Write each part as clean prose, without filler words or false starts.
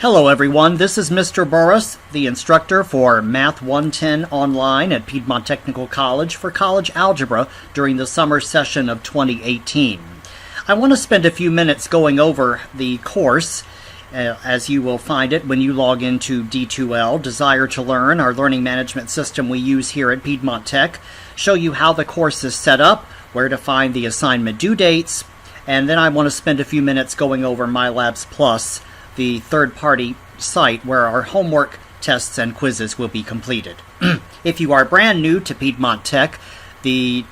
Hello everyone, this is Mr. Burris, the instructor for MAT110 online at Piedmont Technical College for college algebra during the summer session of 2018. I want to spend a few minutes going over the course as you will find it when you log into D2L, Desire to Learn, our learning management system we use here at Piedmont Tech, show you how the course is set up, where to find the assignment due dates, and then I want to spend a few minutes going over MyLabsPlus, the third-party site where our homework, tests, and quizzes will be completed. If you are brand new to Piedmont Tech, the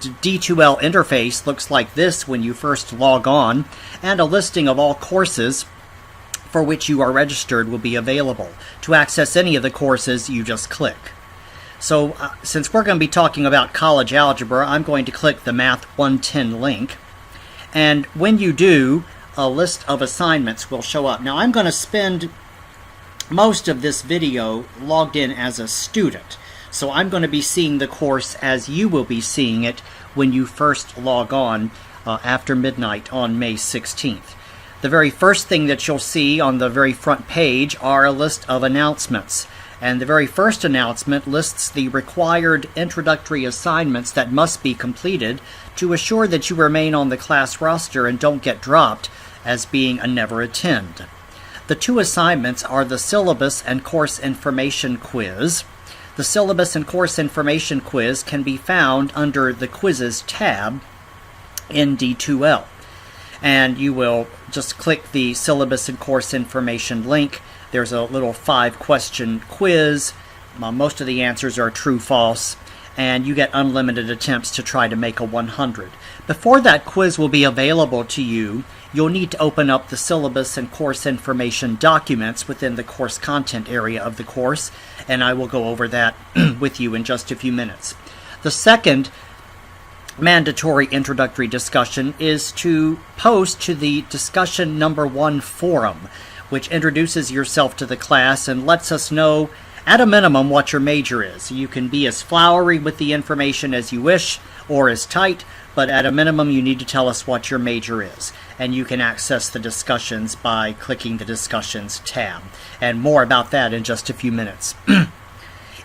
D2L interface looks like this when you first log on, and a listing of all courses for which you are registered will be available. To access any of the courses, you just click. So, since we're going to be talking about college algebra, I'm going to click the MAT110 link, and when you do, a list of assignments will show up. Now I'm going to spend most of this video logged in as a student, so I'm going to be seeing the course as you will be seeing it when you first log on after midnight on May 16th. The very first thing that you'll see on the very front page are a list of announcements, and the very first announcement lists the required introductory assignments that must be completed to assure that you remain on the class roster and don't get dropped as being a never attend. The two assignments are the Syllabus and Course Information Quiz. The Syllabus and Course Information Quiz can be found under the Quizzes tab in D2L. And you will just click the Syllabus and Course Information link. There's a little 5-question quiz. Most of the answers are true-false, and you get unlimited attempts to try to make a 100. Before that quiz will be available to you, you'll need to open up the syllabus and course information documents within the course content area of the course, and I will go over that with you in just a few minutes. The second mandatory introductory discussion is to post to the discussion number 1 forum, which introduces yourself to the class and lets us know at a minimum what your major is. You can be as flowery with the information as you wish or as tight, but at a minimum you need to tell us what your major is. And you can access the discussions by clicking the Discussions tab. And more about that in just a few minutes.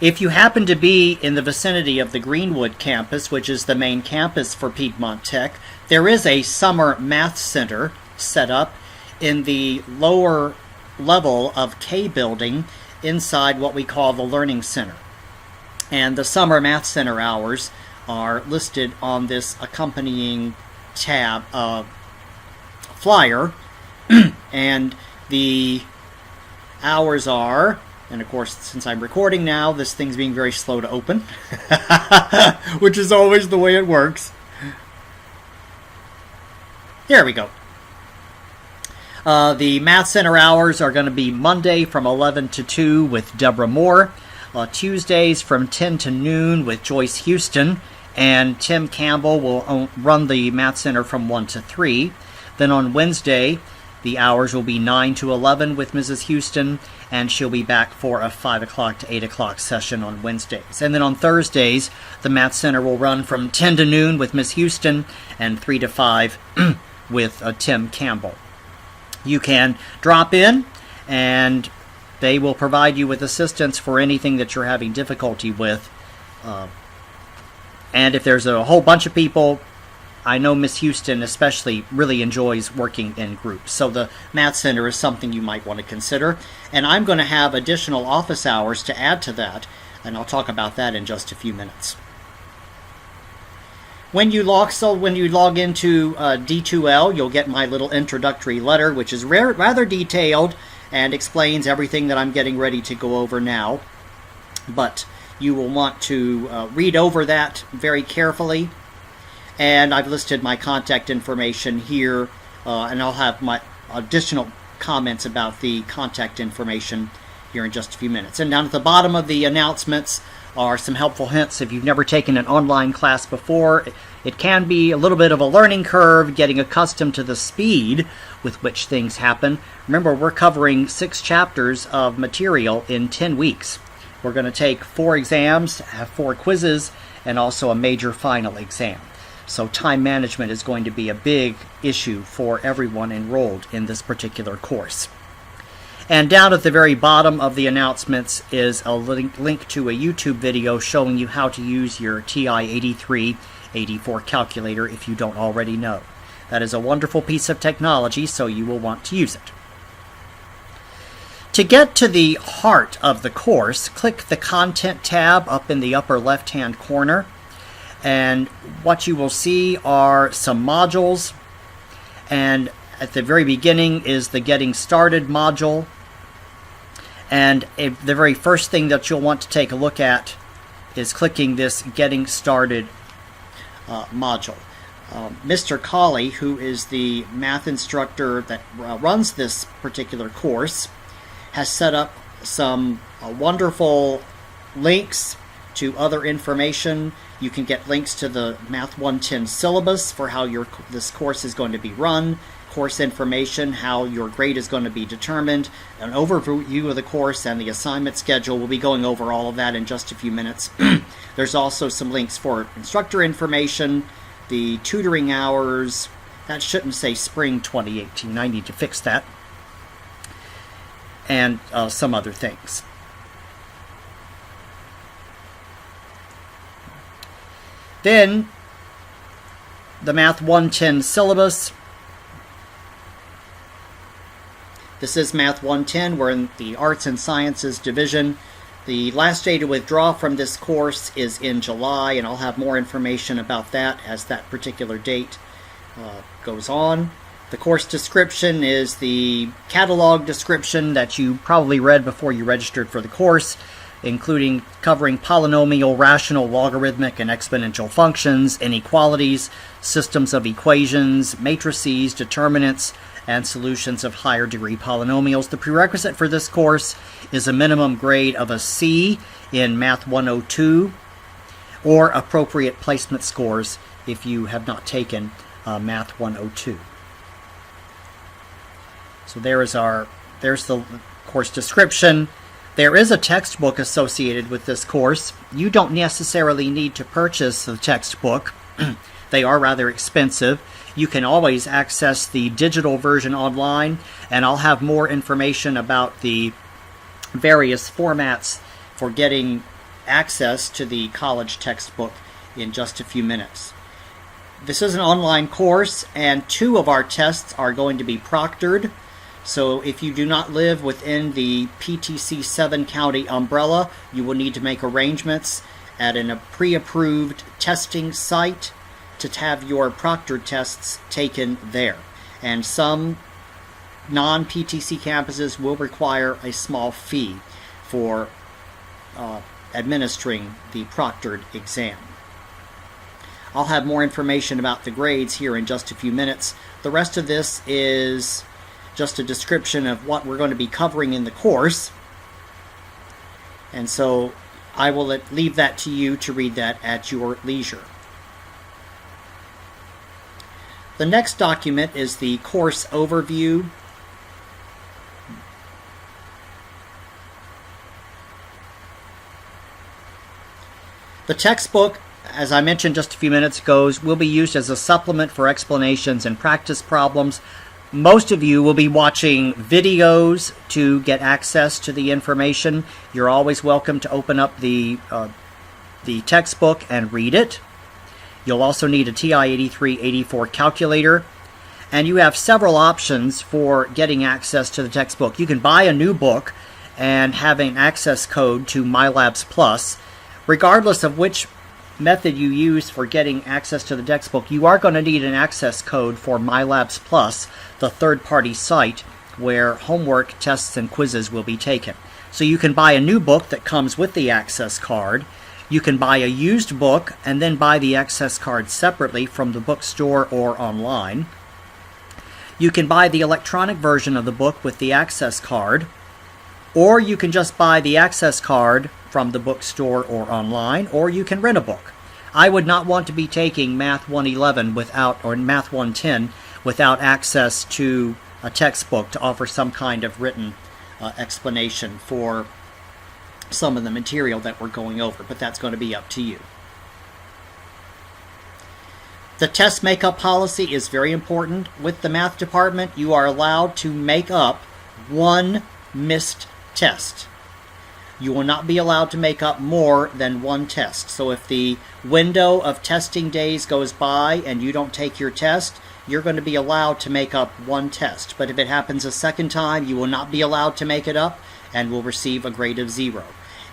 If you happen to be in the vicinity of the Greenwood campus, which is the main campus for Piedmont Tech, there is a summer math center set up in the lower level of K building inside what we call the Learning Center. And the summer math center hours are listed on this accompanying tab flyer, and the hours are, and of course since I'm recording now, this thing's being very slow to open, which is always the way it works. There we go. The Math Center hours are going to be Monday from 11 to 2 with Deborah Moore, Tuesdays from 10 to noon with Joyce Houston, and Tim Campbell will run the Math Center from 1 to 3. Then on Wednesday, the hours will be 9 to 11 with Mrs. Houston, and she'll be back for a 5 o'clock to 8 o'clock session on Wednesdays. And then on Thursdays, the Math Center will run from 10 to noon with Miss Houston and 3 to 5 with Tim Campbell. You can drop in, and they will provide you with assistance for anything that you're having difficulty with. And if there's a whole bunch of people, I know Miss Houston especially really enjoys working in groups. So the Math Center is something you might want to consider. And I'm going to have additional office hours to add to that, and I'll talk about that in just a few minutes. When you log into D2L, you'll get my little introductory letter, which is rather detailed and explains everything that I'm getting ready to go over now. But you will want to read over that very carefully. And I've listed my contact information here, and I'll have my additional comments about the contact information here in just a few minutes. And down at the bottom of the announcements are some helpful hints. If you've never taken an online class before, it can be a little bit of a learning curve getting accustomed to the speed with which things happen. Remember, we're covering 6 chapters of material in 10 weeks. We're going to take 4 exams, have 4 quizzes, and also a major final exam. So time management is going to be a big issue for everyone enrolled in this particular course. And down at the very bottom of the announcements is a link to a YouTube video showing you how to use your TI-8384 calculator if you don't already know. That is a wonderful piece of technology, so you will want to use it. To get to the heart of the course, click the Content tab up in the upper left-hand corner. And what you will see are some modules. And at the very beginning is the Getting Started module. And the very first thing that you'll want to take a look at is clicking this Getting Started module. Mr. Colley, who is the math instructor that runs this particular course, has set up some wonderful links to other information. You can get links to the MAT110 syllabus for how this course is going to be run, course information, how your grade is going to be determined, an overview of the course, and the assignment schedule. We'll be going over all of that in just a few minutes. There's also some links for instructor information, the tutoring hours. That shouldn't say spring 2018. I need to fix that. And some other things. Then the MAT110 syllabus. This is MAT110. We're in the Arts and Sciences division. The last day to withdraw from this course is in July, and I'll have more information about that as that particular date goes on. The course description is the catalog description that you probably read before you registered for the course, including covering polynomial, rational, logarithmic, and exponential functions, inequalities, systems of equations, matrices, determinants, and solutions of higher degree polynomials. The prerequisite for this course is a minimum grade of a C in Math 102 or appropriate placement scores if you have not taken Math 102. So there's the course description. There is a textbook associated with this course. You don't necessarily need to purchase the textbook. They are rather expensive. You can always access the digital version online, and I'll have more information about the various formats for getting access to the college textbook in just a few minutes. This is an online course, and 2 of our tests are going to be proctored. So if you do not live within the PTC 7 county umbrella, you will need to make arrangements at a pre-approved testing site to have your proctored tests taken there. And some non-PTC campuses will require a small fee for administering the proctored exam. I'll have more information about the grades here in just a few minutes. The rest of this is just a description of what we're going to be covering in the course. And so I will leave that to you to read that at your leisure. The next document is the course overview. The textbook, as I mentioned just a few minutes ago, will be used as a supplement for explanations and practice problems. Most of you will be watching videos to get access to the information. You're always welcome to open up the textbook and read it. You'll also need a TI-8384 calculator, and you have several options for getting access to the textbook. You can buy a new book and have an access code to MyLabsPlus. Regardless of which method you use for getting access to the textbook, you are going to need an access code for MyLabsPlus, the third-party site where homework, tests, and quizzes will be taken. So you can buy a new book that comes with the access card. You can buy a used book and then buy the access card separately from the bookstore or online. You can buy the electronic version of the book with the access card, or you can just buy the access card from the bookstore or online, or you can rent a book. I would not want to be taking Math 111 or Math 110 without access to a textbook to offer some kind of written explanation for some of the material that we're going over, but that's going to be up to you. The test makeup policy is very important. With the math department, you are allowed to make up one missed test. You will not be allowed to make up more than one test. So if the window of testing days goes by and you don't take your test, you're going to be allowed to make up one test. But if it happens a second time, you will not be allowed to make it up and will receive a grade of 0.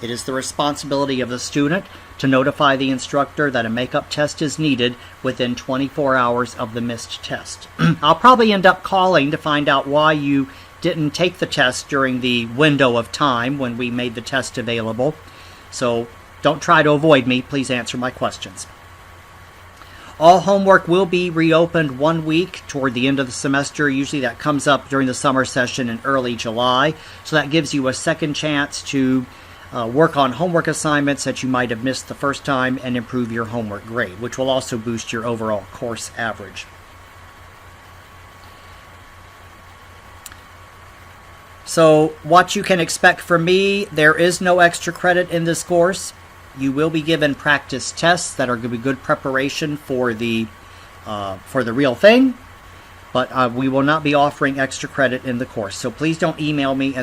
It is the responsibility of the student to notify the instructor that a makeup test is needed within 24 hours of the missed test. I'll probably end up calling to find out why you didn't take the test during the window of time when we made the test available. So don't try to avoid me. Please answer my questions. All homework will be reopened 1 week toward the end of the semester. Usually that comes up during the summer session in early July. So that gives you a second chance to work on homework assignments that you might have missed the first time and improve your homework grade, which will also boost your overall course average. So what you can expect from me, there is no extra credit in this course. You will be given practice tests that are going to be good preparation for the real thing, but we will not be offering extra credit in the course. So please don't email me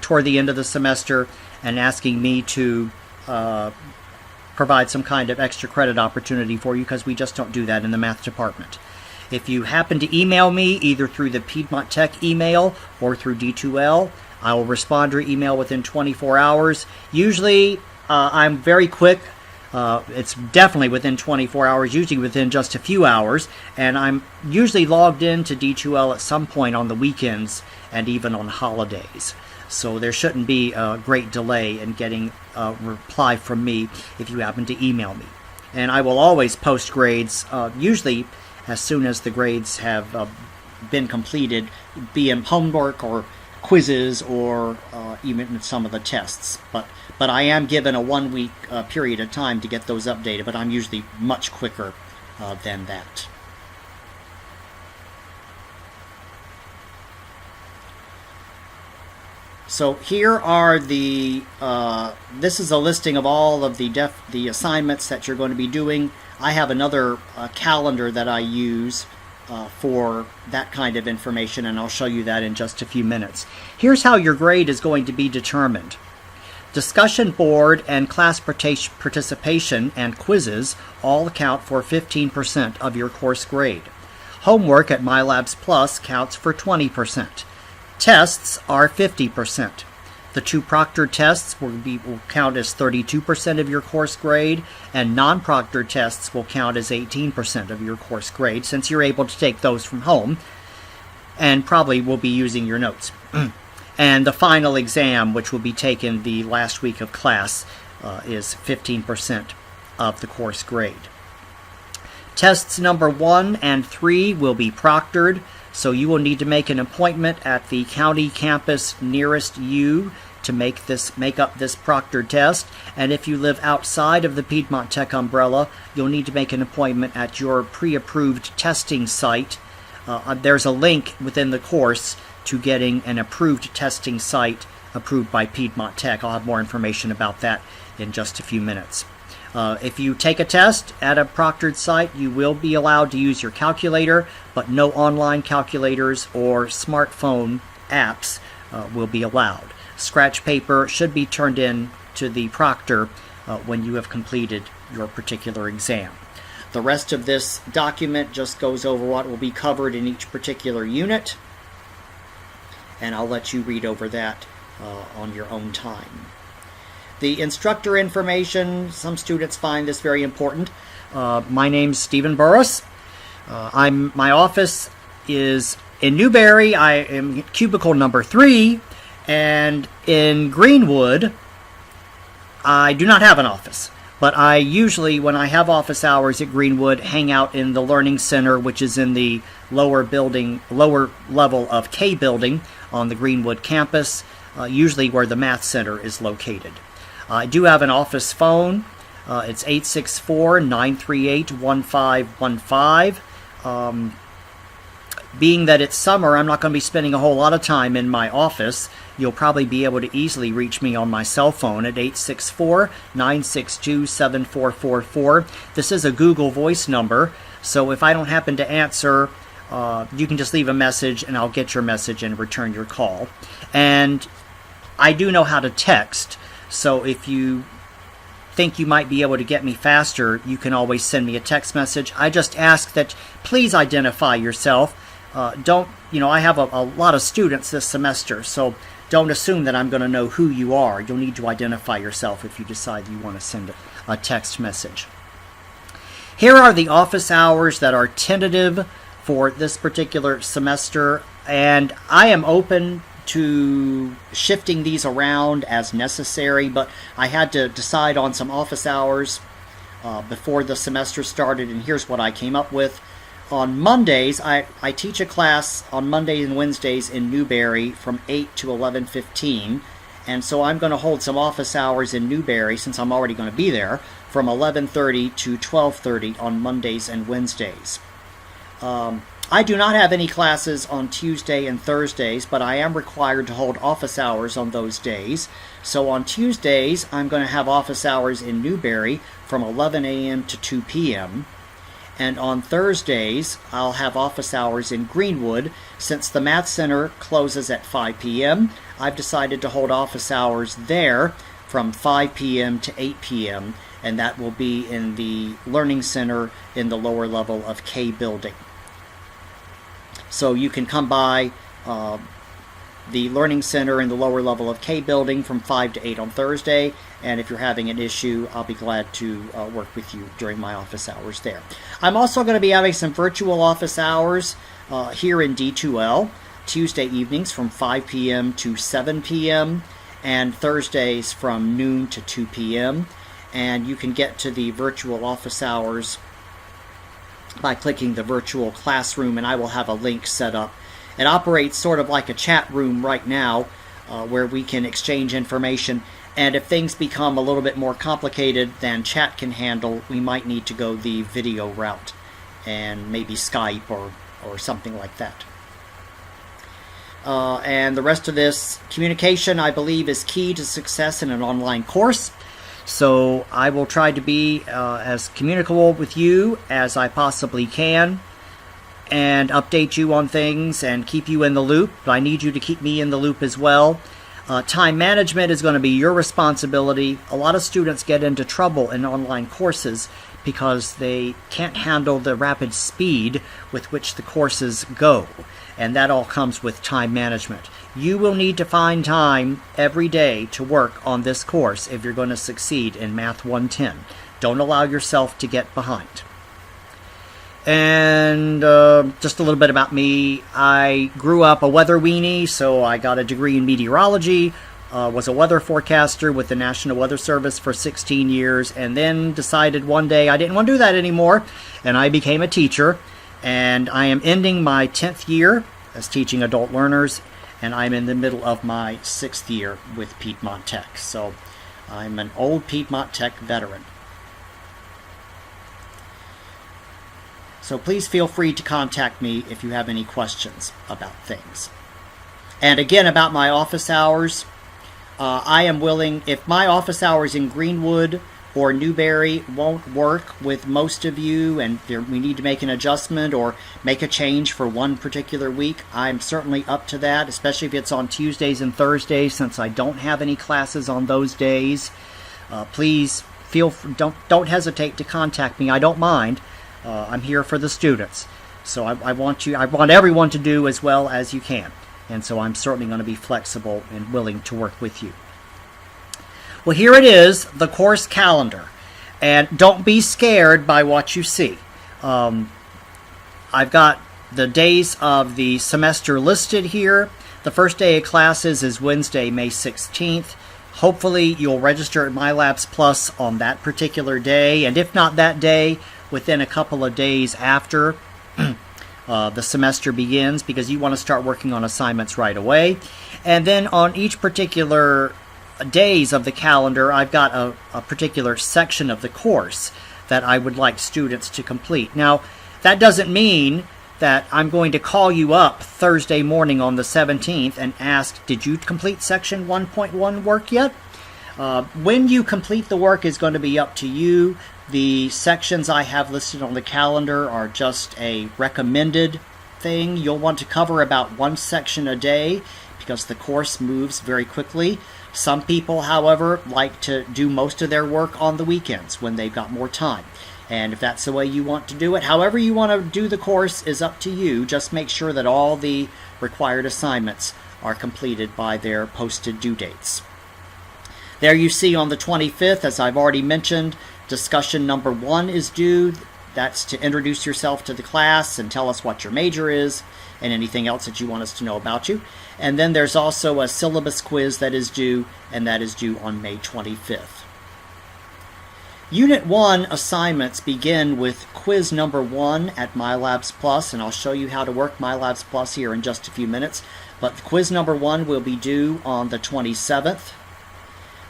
toward the end of the semester and asking me to provide some kind of extra credit opportunity for you, because we just don't do that in the math department. If you happen to email me either through the Piedmont Tech email or through D2L, I will respond to your email within 24 hours. Usually I'm very quick. It's definitely within 24 hours, usually within just a few hours, and I'm usually logged into D2L at some point on the weekends and even on holidays. So there shouldn't be a great delay in getting a reply from me if you happen to email me. And I will always post grades, usually as soon as the grades have been completed, be in homework or quizzes or even some of the tests. But I am given a 1 week period of time to get those updated, but I'm usually much quicker than that. So here are this is a listing of all of the assignments that you're going to be doing. I have another calendar that I use for that kind of information, and I'll show you that in just a few minutes. Here's how your grade is going to be determined. Discussion board and class participation and quizzes all account for 15% of your course grade. Homework at MyLabsPlus counts for 20%. Tests are 50%. The 2 proctored tests will count as 32% of your course grade, and non-proctored tests will count as 18% of your course grade, since you're able to take those from home and probably will be using your notes. And the final exam, which will be taken the last week of class, is 15% of the course grade. Tests number 1 and 3 will be proctored, so you will need to make an appointment at the county campus nearest you to make up this proctored test. And if you live outside of the Piedmont Tech umbrella, you'll need to make an appointment at your pre-approved testing site. There's a link within the course to getting an approved testing site approved by Piedmont Tech. I'll have more information about that in just a few minutes. If you take a test at a proctored site, you will be allowed to use your calculator, but no online calculators or smartphone apps will be allowed. Scratch paper should be turned in to the proctor when you have completed your particular exam. The rest of this document just goes over what will be covered in each particular unit, and I'll let you read over that on your own time. The instructor information, some students find this very important. My name's Stephen Burris. My office is in Newberry. I am cubicle number 3, and in Greenwood, I do not have an office. But I usually, when I have office hours at Greenwood, hang out in the Learning Center, which is in the lower level of K building on the Greenwood campus, usually where the Math Center is located. I do have an office phone. It's 864-938-1515. Being that it's summer, I'm not going to be spending a whole lot of time in my office. You'll probably be able to easily reach me on my cell phone at 864-962-7444. This is a Google Voice number, so if I don't happen to answer you can just leave a message and I'll get your message and return your call. And I do know how to text, so if you think you might be able to get me faster, you can always send me a text message. I just ask that please identify yourself. I have a lot of students this semester, so don't assume that I'm going to know who you are. You'll need to identify yourself if you decide you want to send a text message. Here are the office hours that are tentative for this particular semester, and I am open to shifting these around as necessary, but I had to decide on some office hours before the semester started, and here's what I came up with. On Mondays, I teach a class on Mondays and Wednesdays in Newberry from 8 to 11:15, and so I'm going to hold some office hours in Newberry, since I'm already going to be there, from 11:30 to 12:30 on Mondays and Wednesdays. I do not have any classes on Tuesday and Thursdays, but I am required to hold office hours on those days. So on Tuesdays, I'm going to have office hours in Newberry from 11 a.m. to 2 p.m. And on Thursdays, I'll have office hours in Greenwood. Since the Math Center closes at 5 p.m., I've decided to hold office hours there from 5 p.m. to 8 p.m., and that will be in the Learning Center in the lower level of K building. So you can come by the Learning Center in the lower level of K building from 5 to 8 on Thursday, and if you're having an issue, I'll be glad to work with you during my office hours there. I'm also going to be having some virtual office hours here in D2L, Tuesday evenings from 5 p.m. to 7 p.m., and Thursdays from noon to 2 p.m., and you can get to the virtual office hours by clicking the virtual classroom, and I will have a link set up. It operates sort of like a chat room right now, where we can exchange information, and if things become a little bit more complicated than chat can handle, we might need to go the video route, and maybe Skype or something like that. And the rest of this communication, I believe, is key to success in an online course. So I will try to be as communicable with you as I possibly can and update you on things and keep you in the loop. But I need you to keep me in the loop as well. Time management is going to be your responsibility. A lot of students get into trouble in online courses because they can't handle the rapid speed with which the courses go. And that all comes with time management. You will need to find time every day to work on this course if you're going to succeed in Math 110. Don't allow yourself to get behind. And just a little bit about me. I grew up a weather weenie, so I got a degree in meteorology, was a weather forecaster with the National Weather Service for 16 years, and then decided one day I didn't want to do that anymore, and I became a teacher. And I am ending my 10th year as teaching adult learners, and I'm in the middle of my 6th year with Piedmont Tech. So I'm an old Piedmont Tech veteran. So please feel free to contact me if you have any questions about things. And again, about my office hours, I am willing, if my office hours in Greenwood or Newberry won't work with most of you and we need to make an adjustment or make a change for one particular week, I'm certainly up to that, especially if it's on Tuesdays and Thursdays, since I don't have any classes on those days. Please don't hesitate to contact me. I don't mind. I'm here for the students. So I want everyone to do as well as you can. And so I'm certainly going to be flexible and willing to work with you. Well, here it is, the course calendar. And don't be scared by what you see. I've got the days of the semester listed here. The first day of classes is Wednesday, May 16th. Hopefully you'll register at MyLabsPlus on that particular day. And if not that day, within a couple of days after the semester begins, because you want to start working on assignments right away. And then on each particular days of the calendar, I've got a particular section of the course that I would like students to complete. Now, that doesn't mean that I'm going to call you up Thursday morning on the 17th and ask, did you complete section 1.1 work yet? When you complete the work is going to be up to you. The sections I have listed on the calendar are just a recommended thing, you'll want to cover about one section a day because the course moves very quickly. Some people, however, like to do most of their work on the weekends when they've got more time. And if that's the way you want to do it, however you want to do the course is up to you. Just make sure that all the required assignments are completed by their posted due dates. There you see on the 25th, as I've already mentioned, discussion number 1 is due. That's to introduce yourself to the class and tell us what your major is and anything else that you want us to know about you. And then there's also a syllabus quiz that is due, and that is due on May 25th. Unit 1 assignments begin with quiz number 1 at MyLabsPlus, and I'll show you how to work MyLabsPlus here in just a few minutes. But quiz number 1 will be due on the 27th.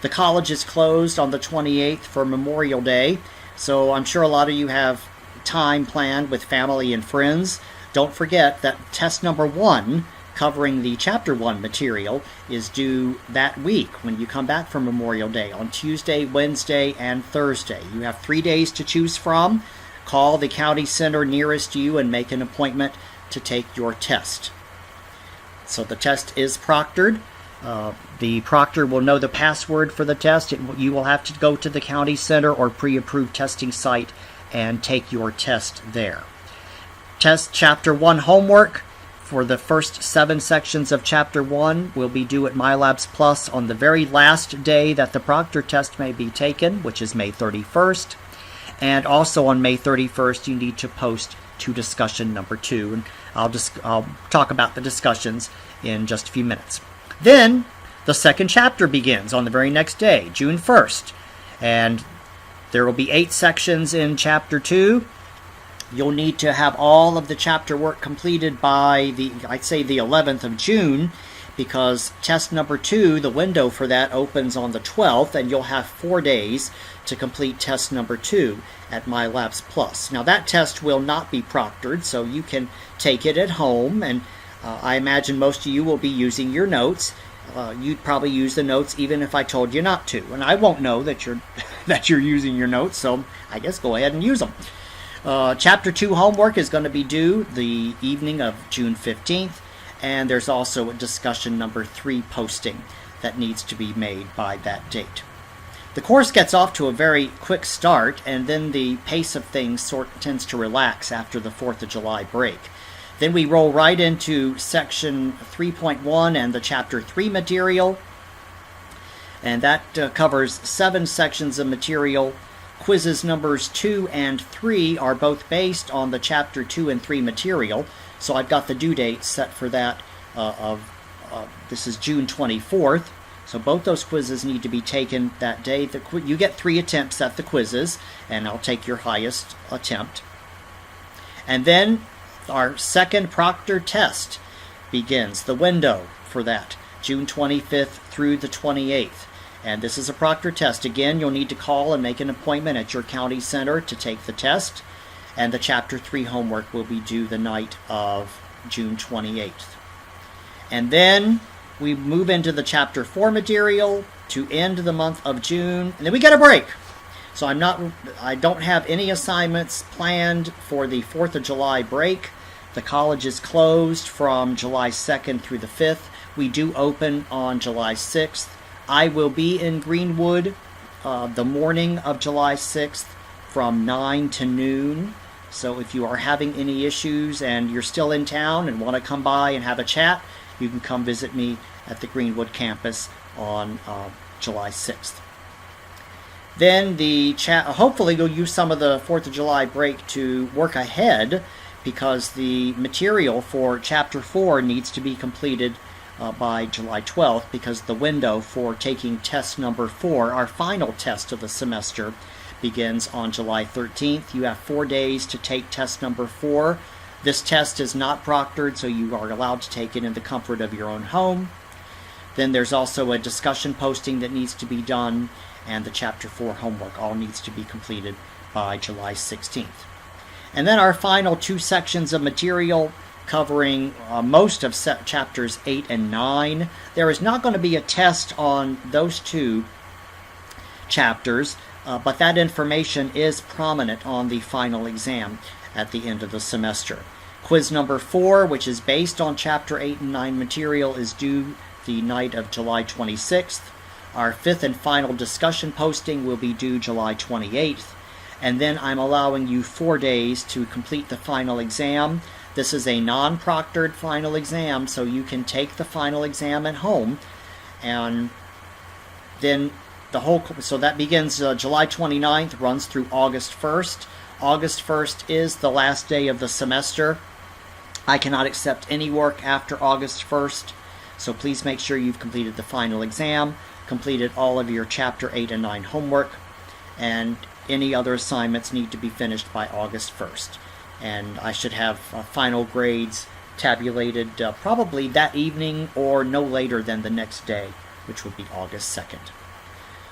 The college is closed on the 28th for Memorial Day, so I'm sure a lot of you have time planned with family and friends. Don't forget that test number 1, covering the Chapter 1 material, is due that week when you come back from Memorial Day, on Tuesday, Wednesday, and Thursday. You have 3 days to choose from. Call the county center nearest you and make an appointment to take your test. So the test is proctored. The proctor will know the password for the test. You will have to go to the county center or pre-approved testing site and take your test there. Test Chapter 1 homework for the first 7 sections of Chapter 1 will be due at MyLabsPlus on the very last day that the proctor test may be taken, which is May 31st. And also on May 31st, you need to post to discussion number 2. And I'll talk about the discussions in just a few minutes. Then the second chapter begins on the very next day, June 1st. And there will be 8 sections in Chapter 2. You'll need to have all of the chapter work completed by I'd say the 11th of June, because test number 2, the window for that opens on the 12th, and you'll have 4 days to complete test number 2 at MyLabsPlus. Now that test will not be proctored, so you can take it at home, and I imagine most of you will be using your notes. You'd probably use the notes even if I told you not to, and I won't know that you're using your notes, so I guess go ahead and use them. Chapter 2 homework is going to be due the evening of June 15th, and there's also a discussion number 3 posting that needs to be made by that date. The course gets off to a very quick start, and then the pace of things tends to relax after the 4th of July break. Then we roll right into section 3.1 and the Chapter 3 material, and that covers 7 sections of material. Quizzes numbers 2 and 3 are both based on the Chapter 2 and 3 material, so I've got the due date set for that this is June 24th, so both those quizzes need to be taken that day. You get 3 attempts at the quizzes, and I'll take your highest attempt. And then our second proctor test begins, the window for that, June 25th through the 28th. And this is a proctor test. Again, you'll need to call and make an appointment at your county center to take the test. And the Chapter 3 homework will be due the night of June 28th. And then we move into the Chapter 4 material to end the month of June. And then we get a break. So I don't have any assignments planned for the 4th of July break. The college is closed from July 2nd through the 5th. We do open on July 6th. I will be in Greenwood the morning of July 6th from 9 to noon. So if you are having any issues and you're still in town and want to come by and have a chat, you can come visit me at the Greenwood campus on July 6th. Then hopefully you'll use some of the 4th of July break to work ahead, because the material for Chapter 4 needs to be completed by July 12th, because the window for taking test number 4, our final test of the semester, begins on July 13th. You have 4 days to take test number 4. This test is not proctored, so you are allowed to take it in the comfort of your own home. Then there's also a discussion posting that needs to be done, and the Chapter 4 homework all needs to be completed by July 16th. And then our final 2 sections of material covering most of chapters 8 and 9. There is not going to be a test on those 2 chapters, but that information is prominent on the final exam at the end of the semester. Quiz number 4, which is based on Chapter 8 and 9 material, is due the night of July 26th. Our 5th and final discussion posting will be due July 28th. And then I'm allowing you 4 days to complete the final exam. This is a non-proctored final exam, so you can take the final exam at home. And then so that begins July 29th, runs through August 1st. August 1st is the last day of the semester. I cannot accept any work after August 1st, so please make sure you've completed the final exam, completed all of your Chapter 8 and 9 homework, and any other assignments need to be finished by August 1st. And I should have final grades tabulated probably that evening or no later than the next day, which would be August 2nd.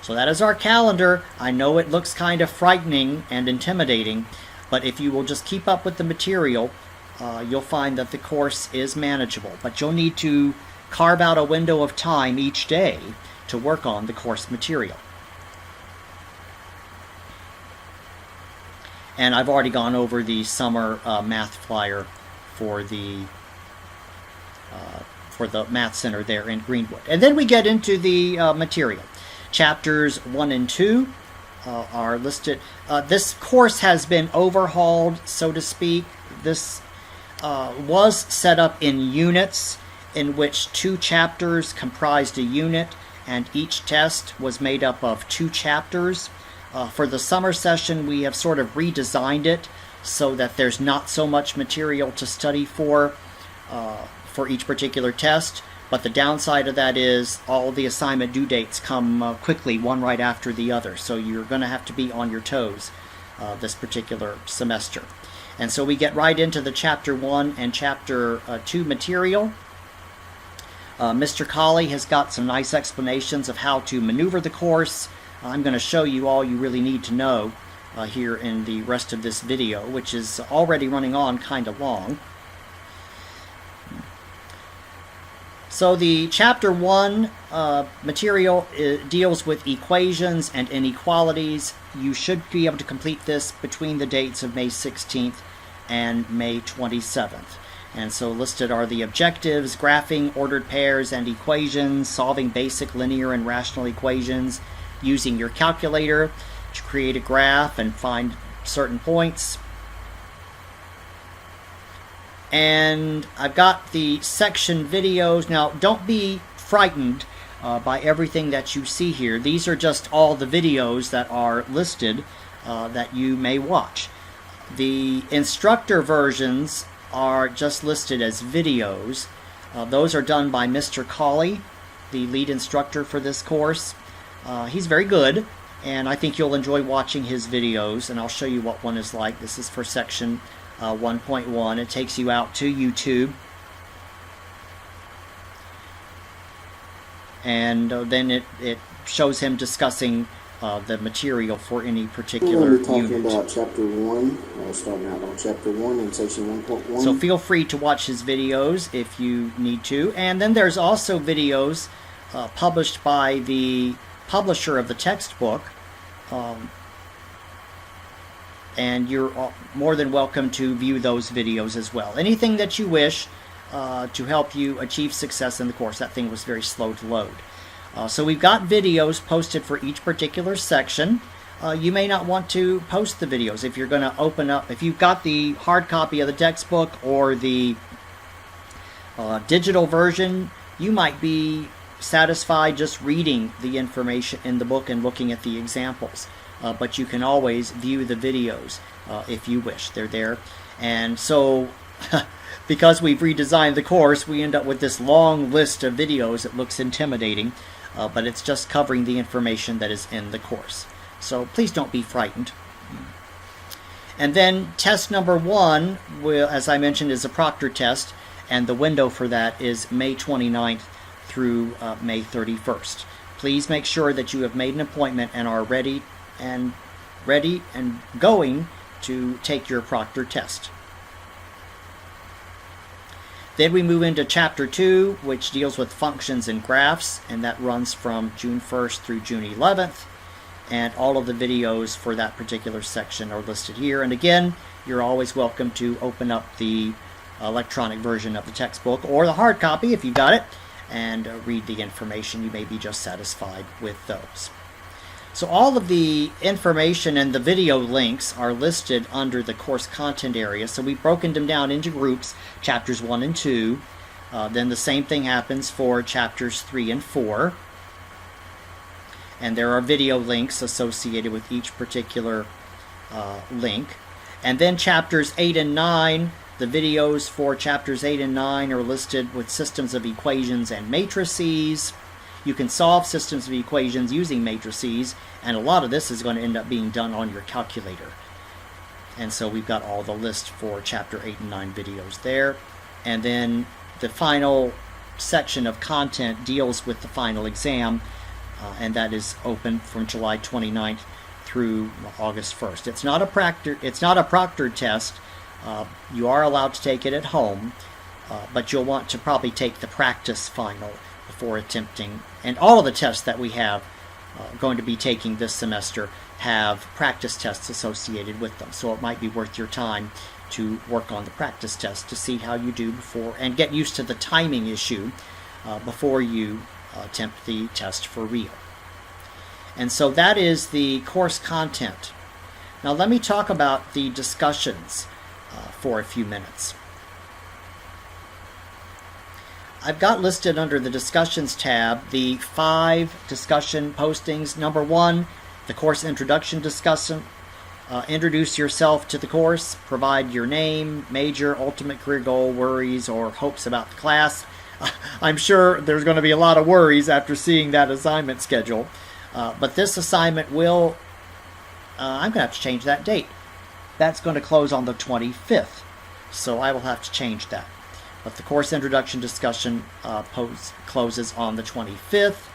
So that is our calendar. I know it looks kind of frightening and intimidating, but if you will just keep up with the material, you'll find that the course is manageable. But you'll need to carve out a window of time each day to work on the course material. And I've already gone over the summer math flyer for the Math Center there in Greenwood. And then we get into the material. Chapters 1 and 2 are listed. This course has been overhauled, so to speak. This was set up in units, in which 2 chapters comprised a unit, and each test was made up of 2 chapters. For the summer session, we have sort of redesigned it so that there's not so much material to study for each particular test. But the downside of that is all the assignment due dates come quickly, one right after the other. So you're going to have to be on your toes this particular semester. And so we get right into the Chapter 1 and Chapter 2 material. Mr. Colley has got some nice explanations of how to maneuver the course. I'm going to show you all you really need to know here in the rest of this video, which is already running on kind of long. So the Chapter 1 material deals with equations and inequalities. You should be able to complete this between the dates of May 16th and May 27th. And so listed are the objectives: graphing ordered pairs and equations, solving basic linear and rational equations, using your calculator to create a graph and find certain points. And I've got the section videos. Now, don't be frightened by everything that you see here. These are just all the videos that are listed that you may watch. The instructor versions are just listed as videos. Those are done by Mr. Colley, the lead instructor for this course. He's very good, and I think you'll enjoy watching his videos, and I'll show you what one is like. This is for section 1.1. It takes you out to YouTube, and then it shows him discussing the material for any particular unit. We're talking unit. about Chapter 1, starting out on Chapter 1 in Section 1.1. So feel free to watch his videos if you need to. And then there's also videos published by the publisher of the textbook, and you're more than welcome to view those videos as well. Anything that you wish to help you achieve success in the course. That thing was very slow to load. So we've got videos posted for each particular section. You may not want to post the videos if you're going to open up, if you've got the hard copy of the textbook or the digital version, you might be satisfied just reading the information in the book and looking at the examples. But you can always view the videos if you wish. They're there. And so because we've redesigned the course, we end up with this long list of videos. It looks intimidating, but it's just covering the information that is in the course. So please don't be frightened. And then test number 1, will, as I mentioned, is a proctor test, and the window for that is May 29th through May 31st. Please make sure that you have made an appointment and are ready and going to take your proctor test. Then we move into Chapter 2, which deals with functions and graphs, and that runs from June 1st through June 11th. And all of the videos for that particular section are listed here. And again, you're always welcome to open up the electronic version of the textbook or the hard copy if you've got it, and read the information. You may be just satisfied with those. So all of the information and the video links are listed under the course content area. So we've broken them down into groups, chapters 1 and 2. Then the same thing happens for chapters 3 and 4. And there are video links associated with each particular link. And then chapters 8 and 9, the videos for chapters 8 and 9 are listed with systems of equations and matrices. You can solve systems of equations using matrices, and a lot of this is going to end up being done on your calculator. And so we've got all the list for chapter 8 and 9 videos there. And then the final section of content deals with the final exam, and that is open from July 29th through August 1st. It's not a proctored test. You are allowed to take it at home, but you'll want to probably take the practice final before attempting. And all of the tests that we have going to be taking this semester have practice tests associated with them. So it might be worth your time to work on the practice test to see how you do before, and get used to the timing issue before you attempt the test for real. And so that is the course content. Now let me talk about the discussions for a few minutes. I've got listed under the discussions tab the 5 discussion postings. Number 1, the course introduction discussion. Introduce yourself to the course. Provide your name, major, ultimate career goal, worries, or hopes about the class. I'm sure there's going to be a lot of worries after seeing that assignment schedule. But this assignment will, I'm going to have to change that date. That's going to close on the 25th. So I will have to change that. But the course introduction discussion closes on the 25th.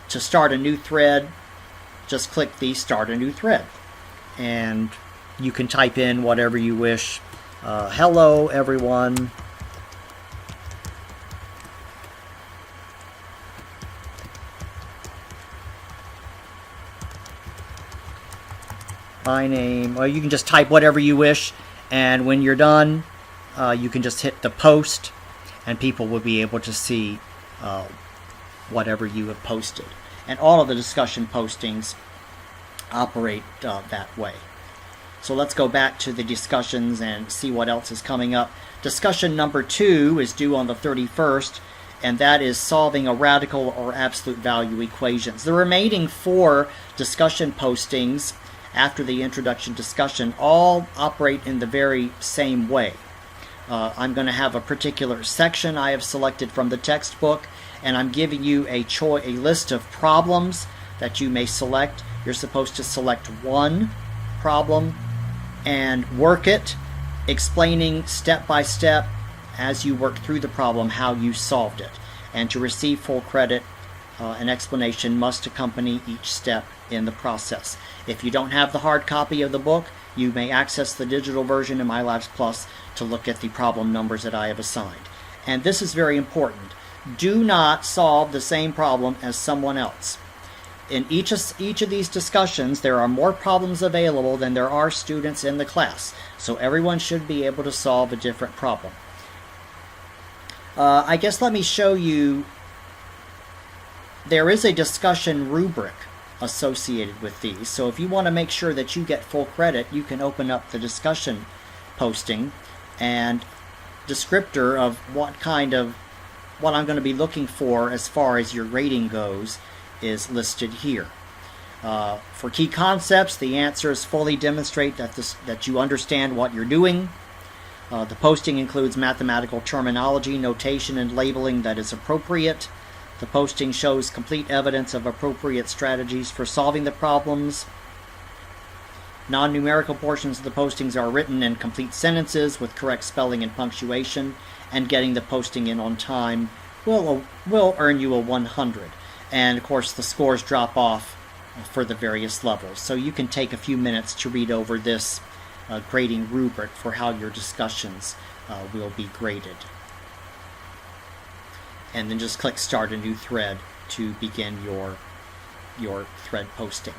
To start a new thread, just click the Start a New Thread. And you can type in whatever you wish. Hello, everyone. My name. Well, you can just type whatever you wish. And when you're done, you can just hit the post, and people will be able to see whatever you have posted. And all of the discussion postings operate that way. So let's go back to the discussions and see what else is coming up. Discussion number 2 is due on the 31st, and that is solving a radical or absolute value equations. The remaining 4 discussion postings after the introduction discussion all operate in the very same way. I'm going to have a particular section I have selected from the textbook, and I'm giving you a list of problems that you may select. You're supposed to select one problem and work it, explaining step by step as you work through the problem how you solved it. And to receive full credit, an explanation must accompany each step in the process. If you don't have the hard copy of the book, you may access the digital version in MyLabsPlus to look at the problem numbers that I have assigned. And this is very important. Do not solve the same problem as someone else. In each of these discussions, there are more problems available than there are students in the class. So everyone should be able to solve a different problem. I guess let me show you. There is a discussion rubric associated with these. So if you want to make sure that you get full credit, you can open up the discussion posting, and descriptor of what I'm going to be looking for as far as your rating goes is listed here. For key concepts, the answer is fully demonstrate that you understand what you're doing. The posting includes mathematical terminology, notation, and labeling that is appropriate. The posting shows complete evidence of appropriate strategies for solving the problems. Non-numerical portions of the postings are written in complete sentences with correct spelling and punctuation, and getting the posting in on time will earn you a 100. And of course the scores drop off for the various levels. So you can take a few minutes to read over this grading rubric for how your discussions will be graded. And then just click Start a New Thread to begin your thread posting.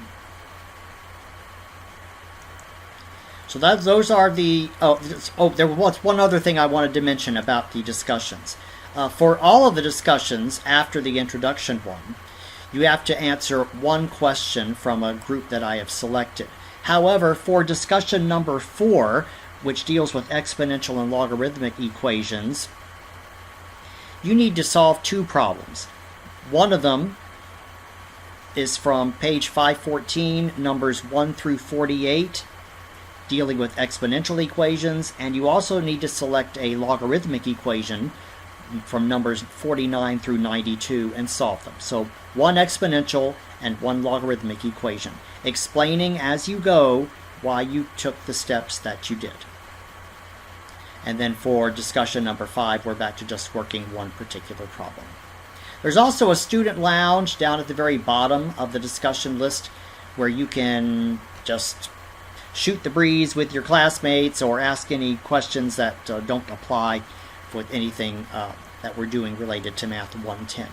So those are the, there was one other thing I wanted to mention about the discussions. For all of the discussions after the introduction one, you have to answer one question from a group that I have selected. However, for discussion number 4, which deals with exponential and logarithmic equations, you need to solve 2 problems. One of them is from page 514, numbers 1 through 48, dealing with exponential equations, and you also need to select a logarithmic equation from numbers 49 through 92 and solve them. So one exponential and one logarithmic equation, explaining as you go why you took the steps that you did. And then for discussion number 5, we're back to just working one particular problem. There's also a student lounge down at the very bottom of the discussion list where you can just shoot the breeze with your classmates or ask any questions that don't apply with anything that we're doing related to Math 110.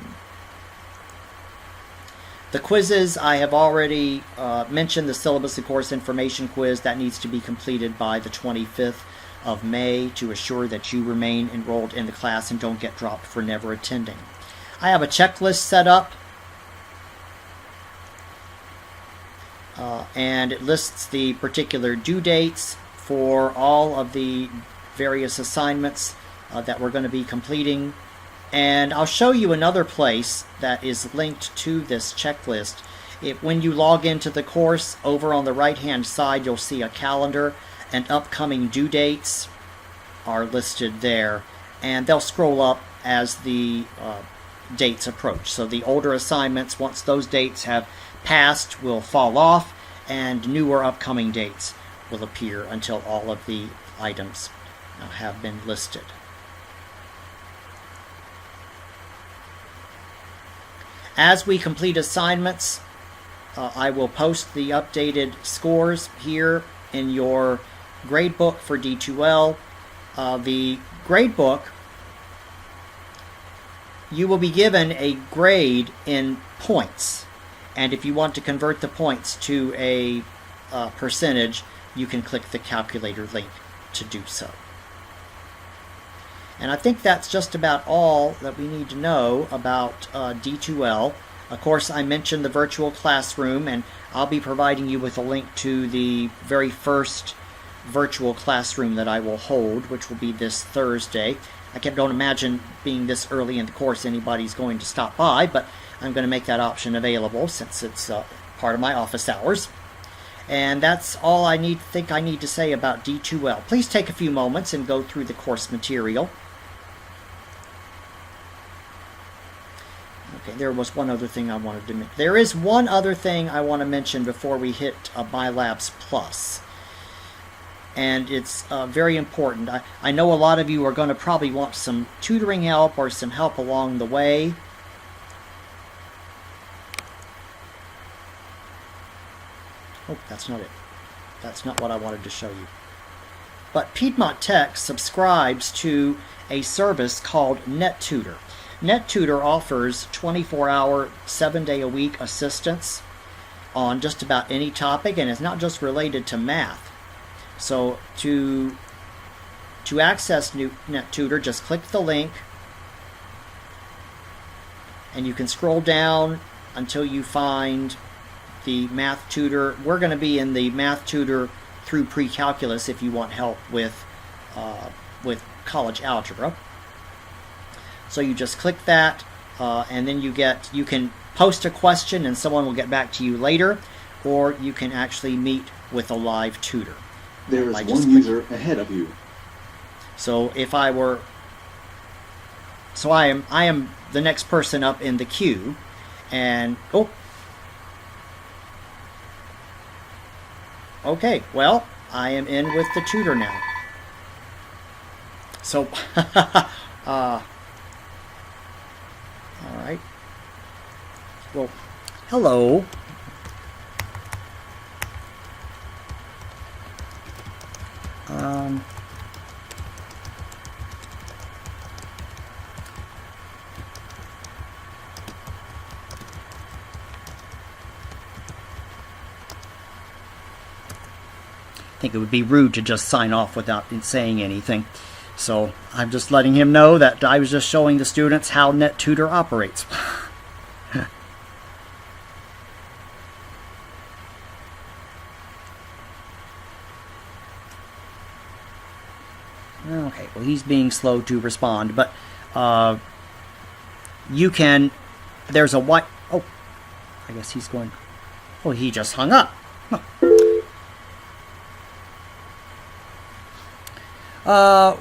The quizzes, I have already mentioned the syllabus and course information quiz that needs to be completed by the 25th of May to assure that you remain enrolled in the class and don't get dropped for never attending. I have a checklist set up and it lists the particular due dates for all of the various assignments that we're going to be completing. And I'll show you another place that is linked to this checklist. When you log into the course, over on the right hand side you'll see a calendar and upcoming due dates are listed there, and they'll scroll up as the dates approach. So the older assignments, once those dates have passed, will fall off, and newer upcoming dates will appear until all of the items have been listed. As we complete assignments, I will post the updated scores here in your gradebook for D2L. The gradebook, you will be given a grade in points, and if you want to convert the points to a percentage, you can click the calculator link to do so. And I think that's just about all that we need to know about D2L. Of course, I mentioned the virtual classroom, and I'll be providing you with a link to the very first virtual classroom that I will hold, which will be this Thursday. I don't imagine being this early in the course anybody's going to stop by, but I'm going to make that option available since it's part of my office hours. And that's all I think I need to say about D2L. Please take a few moments and go through the course material. Okay, there was one other thing I wanted to mention. There is one other thing I want to mention before we hit MyLabsPlus. And it's very important. I know a lot of you are going to probably want some tutoring help or some help along the way. Oh, that's not it. That's not what I wanted to show you. But Piedmont Tech subscribes to a service called NetTutor. NetTutor offers 24-hour, 7-day-a-week assistance on just about any topic, and it's not just related to math. So to access NetTutor, just click the link, and you can scroll down until you find the Math Tutor. We're going to be in the Math Tutor through pre-calculus if you want help with college algebra. So you just click that, and then you can post a question and someone will get back to you later, or you can actually meet with a live tutor. There is one user ahead of you. So I am the next person up in the queue, and okay, well, I am in with the tutor now. So all right. Well, hello. think it would be rude to just sign off without saying anything. So I'm just letting him know that I was just showing the students how NetTutor operates. Okay, well, he's being slow to respond, but you can, there's a white, oh, I guess he's going, oh, he just hung up. Huh.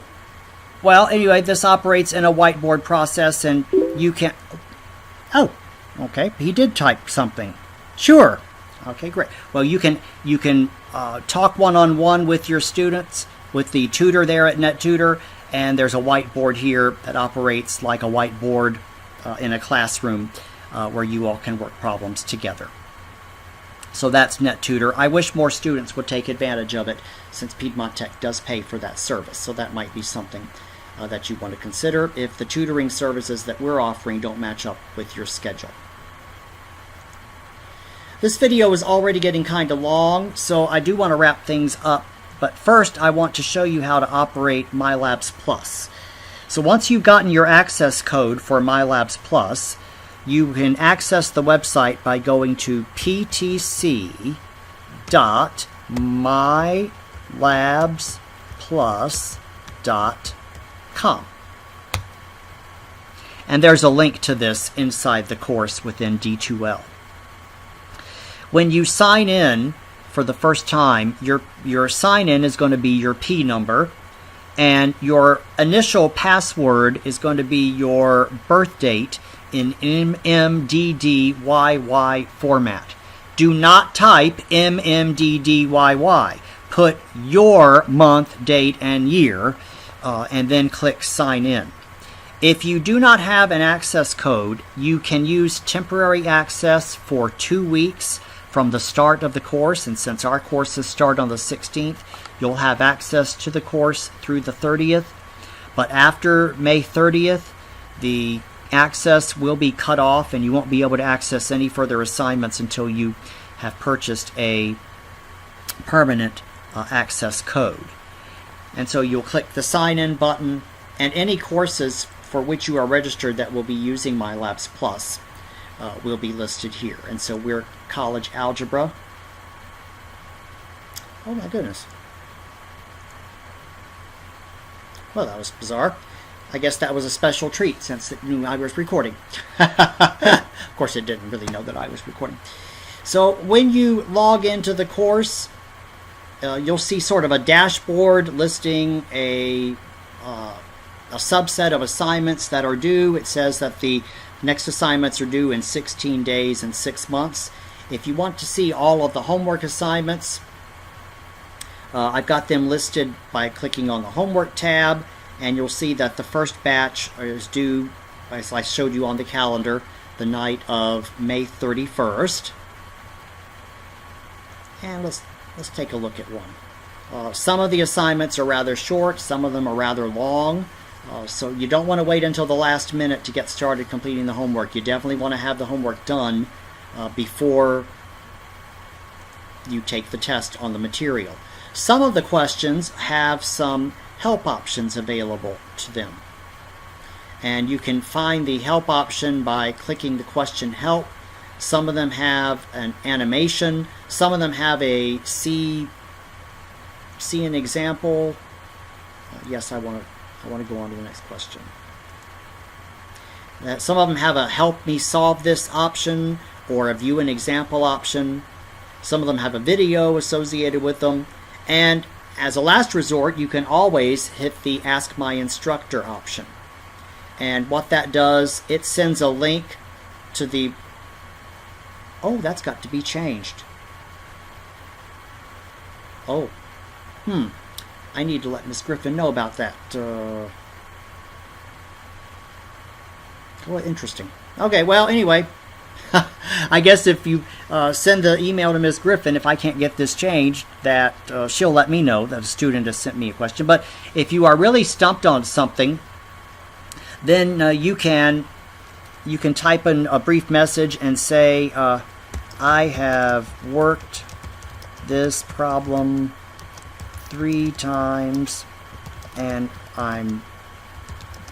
Well, anyway, this operates in a whiteboard process, and you can, oh, okay, he did type something. Sure. Okay, great. Well, you can talk one-on-one with your students, with the tutor there at NetTutor, and there's a whiteboard here that operates like a whiteboard in a classroom where you all can work problems together. So that's NetTutor. I wish more students would take advantage of it, since Piedmont Tech does pay for that service. So that might be something that you want to consider if the tutoring services that we're offering don't match up with your schedule. This video is already getting kind of long, so I do want to wrap things up. But first, I want to show you how to operate MyLabsPlus. So once you've gotten your access code for MyLabsPlus, you can access the website by going to ptc.mylabsplus.com. And there's a link to this inside the course within D2L. When you sign in for the first time, your sign-in is going to be your P number, and your initial password is going to be your birth date in MMDDYY format. Do not type MMDDYY. Put your month, date, and year, and then click Sign In. If you do not have an access code, you can use temporary access for 2 weeks from the start of the course, and since our courses start on the 16th, you'll have access to the course through the 30th. But after May 30th, the access will be cut off, and you won't be able to access any further assignments until you have purchased a permanent access code. And so you'll click the Sign In button, and any courses for which you are registered that will be using MyLabsPlus will be listed here. And so we're College Algebra. Oh my goodness. Well, that was bizarre. I guess that was a special treat since it knew I was recording. Of course, it didn't really know that I was recording. So when you log into the course, you'll see sort of a dashboard listing a subset of assignments that are due. It says that the next assignments are due in 16 days and 6 months. If you want to see all of the homework assignments, I've got them listed by clicking on the Homework tab, and you'll see that the first batch is due, as I showed you on the calendar, the night of May 31st. And let's take a look at one. Some of the assignments are rather short, some of them are rather long. So you don't want to wait until the last minute to get started completing the homework. You definitely want to have the homework done before you take the test on the material. Some of the questions have some help options available to them. And you can find the help option by clicking the question Help. Some of them have an animation. Some of them have a see an example. Yes, I want to go on to the next question. Some of them have a help me solve this option or a view an example option. Some of them have a video associated with them. And as a last resort, you can always hit the Ask My Instructor option. And what that does, it sends a link to the... Oh, that's got to be changed. Oh. I need to let Miss Griffin know about that. Oh, interesting. Okay, well, anyway, I guess if you send the email to Miss Griffin, if I can't get this changed, that she'll let me know that a student has sent me a question. But if you are really stumped on something, then you can type in a brief message and say, I have worked this problem 3 times, and I'm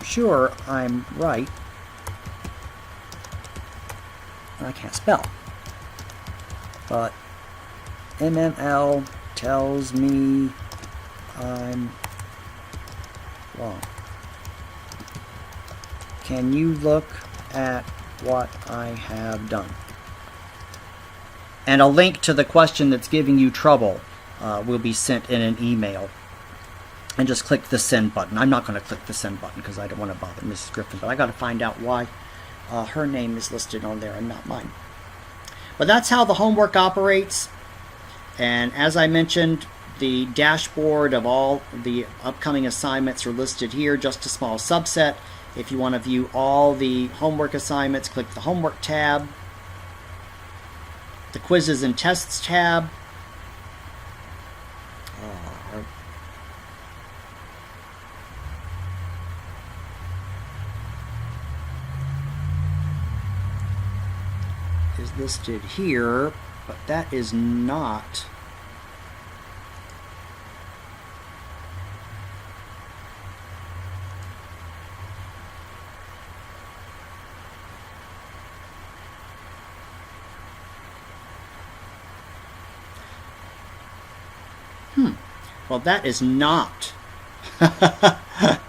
sure I'm right. I can't spell. But MML tells me I'm wrong. Can you look at what I have done? And a link to the question that's giving you trouble will be sent in an email. And just click the send button. I'm not going to click the send button because I don't want to bother Mrs. Griffin, but I got to find out why her name is listed on there and not mine. But that's how the homework operates. And as I mentioned, the dashboard of all the upcoming assignments are listed here, just a small subset. If you want to view all the homework assignments, click the homework tab, the quizzes and tests tab. Is listed here, but that is not. Well, that is not. That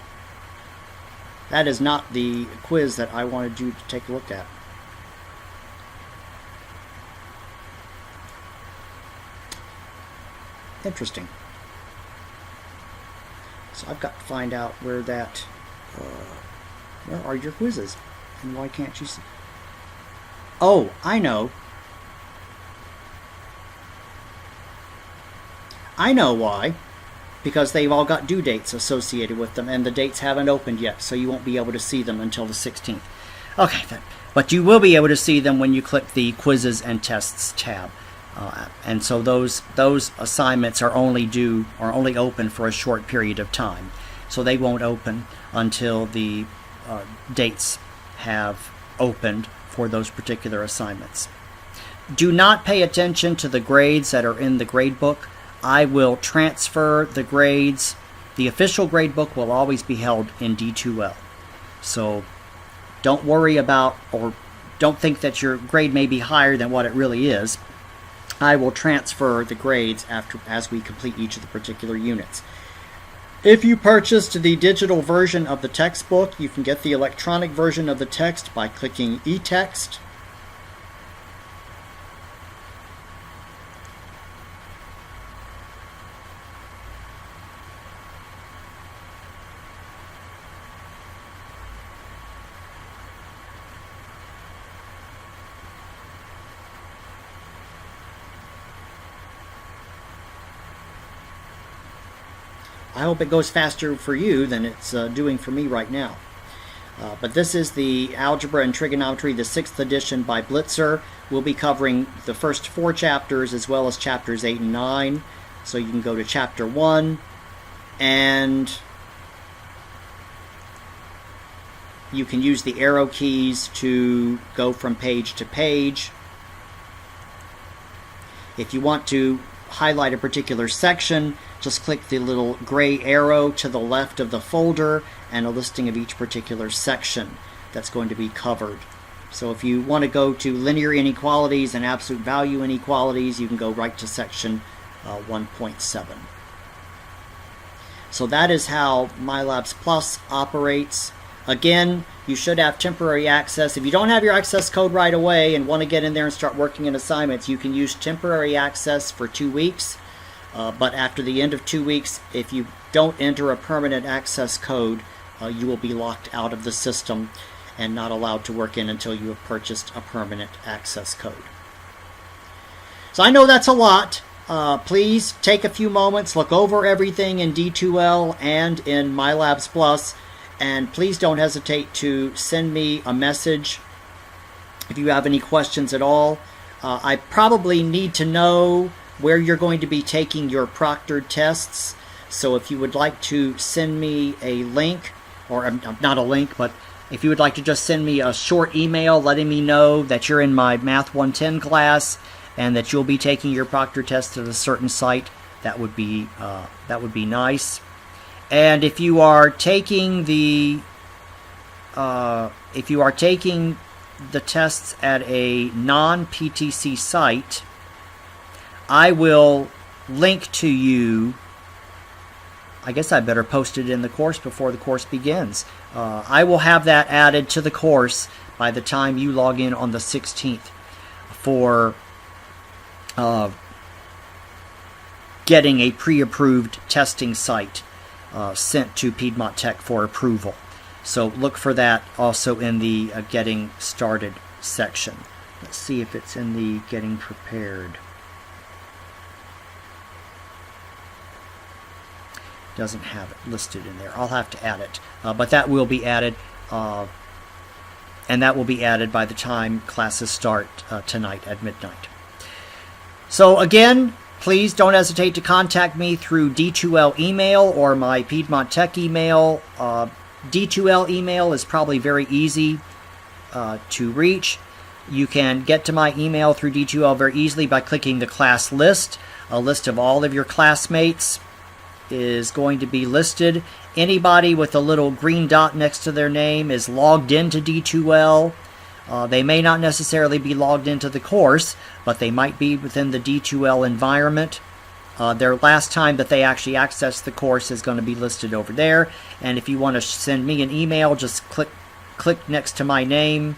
is not the quiz that I wanted you to take a look at. Interesting. So I've got to find out where that. Where are your quizzes? And why can't you see? Oh, I know. I know why. Because they've all got due dates associated with them, and the dates haven't opened yet, so you won't be able to see them until the 16th. Okay, then. But you will be able to see them when you click the Quizzes and Tests tab. And so those assignments are only open for a short period of time. So they won't open until the dates have opened for those particular assignments. Do not pay attention to the grades that are in the grade book. I will transfer the grades. The official grade book will always be held in D2L. So don't worry about, or don't think that your grade may be higher than what it really is. I will transfer the grades as we complete each of the particular units. If you purchased the digital version of the textbook, you can get the electronic version of the text by clicking eText. I hope it goes faster for you than it's doing for me right now. But this is the Algebra and Trigonometry, the 6th edition by Blitzer. We'll be covering the first 4 chapters as well as chapters 8 and 9. So you can go to chapter 1 and you can use the arrow keys to go from page to page. If you want to highlight a particular section, just click the little gray arrow to the left of the folder and a listing of each particular section that's going to be covered. So if you want to go to linear inequalities and absolute value inequalities, you can go right to section 1.7. So that is how MyLabsPlus operates. Again, you should have temporary access. If you don't have your access code right away and want to get in there and start working in assignments, you can use temporary access for 2 weeks. But after the end of 2 weeks, if you don't enter a permanent access code, you will be locked out of the system and not allowed to work in until you have purchased a permanent access code. So I know that's a lot. Please take a few moments, look over everything in D2L and in MyLabsPlus, and please don't hesitate to send me a message if you have any questions at all. I probably need to know where you're going to be taking your proctored tests. So if you would like to send me a link, or not a link, but if you would like to just send me a short email letting me know that you're in my MAT110 class and that you'll be taking your proctored test at a certain site, that would be nice. And if you are taking the tests at a non-PTC site, I will link to you. I guess I better post it in the course before the course begins. I will have that added to the course by the time you log in on the 16th for getting a pre-approved testing site sent to Piedmont Tech for approval. So look for that also in the Getting Started section. Let's see if it's in the Getting Prepared. Doesn't have it listed in there. I'll have to add it. But that will be added, and that will be added by the time classes start tonight at midnight. So again, please don't hesitate to contact me through D2L email or my Piedmont Tech email. D2L email is probably very easy to reach. You can get to my email through D2L very easily by clicking the class list. A list of all of your classmates is going to be listed. Anybody with a little green dot next to their name is logged into D2L. They may not necessarily be logged into the course, but they might be within the D2L environment. Their last time that they actually accessed the course is going to be listed over there. And if you want to send me an email, just click next to my name,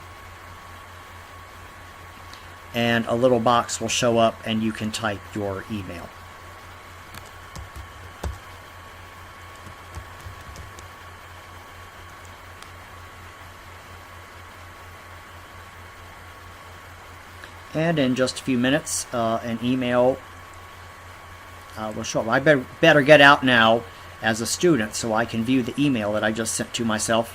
and a little box will show up and you can type your email. And in just a few minutes, an email will show up. I better get out now as a student so I can view the email that I just sent to myself.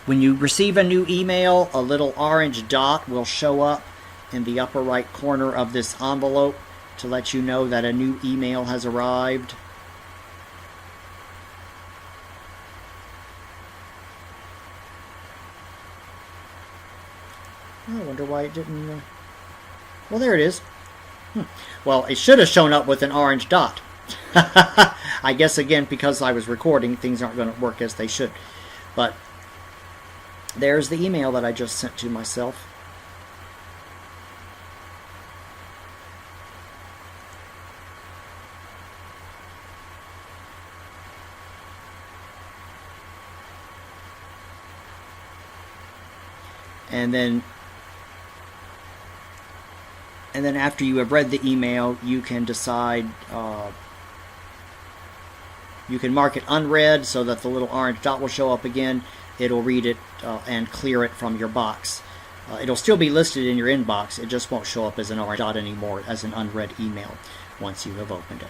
When you receive a new email, a little orange dot will show up in the upper right corner of this envelope to let you know that a new email has arrived. I wonder why it didn't... Well, there it is. Well, it should have shown up with an orange dot. I guess, again, because I was recording, things aren't going to work as they should. But there's the email that I just sent to myself. And then after you have read the email, you can decide, you can mark it unread so that the little orange dot will show up again. It'll read it and clear it from your box. It'll still be listed in your inbox. It just won't show up as an orange dot anymore, as an unread email once you have opened it.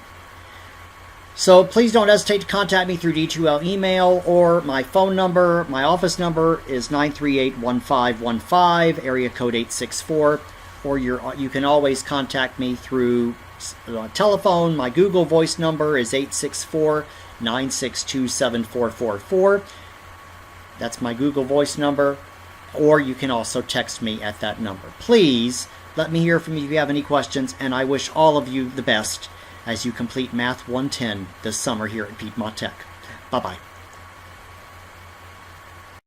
So please don't hesitate to contact me through D2L email or my phone number. My office number is 938-1515, area code 864. Or you can always contact me through telephone. My Google Voice number is 864-962-7444. That's my Google Voice number. Or you can also text me at that number. Please let me hear from you if you have any questions, and I wish all of you the best as you complete Math 110 this summer here at Piedmont Tech. Bye-bye.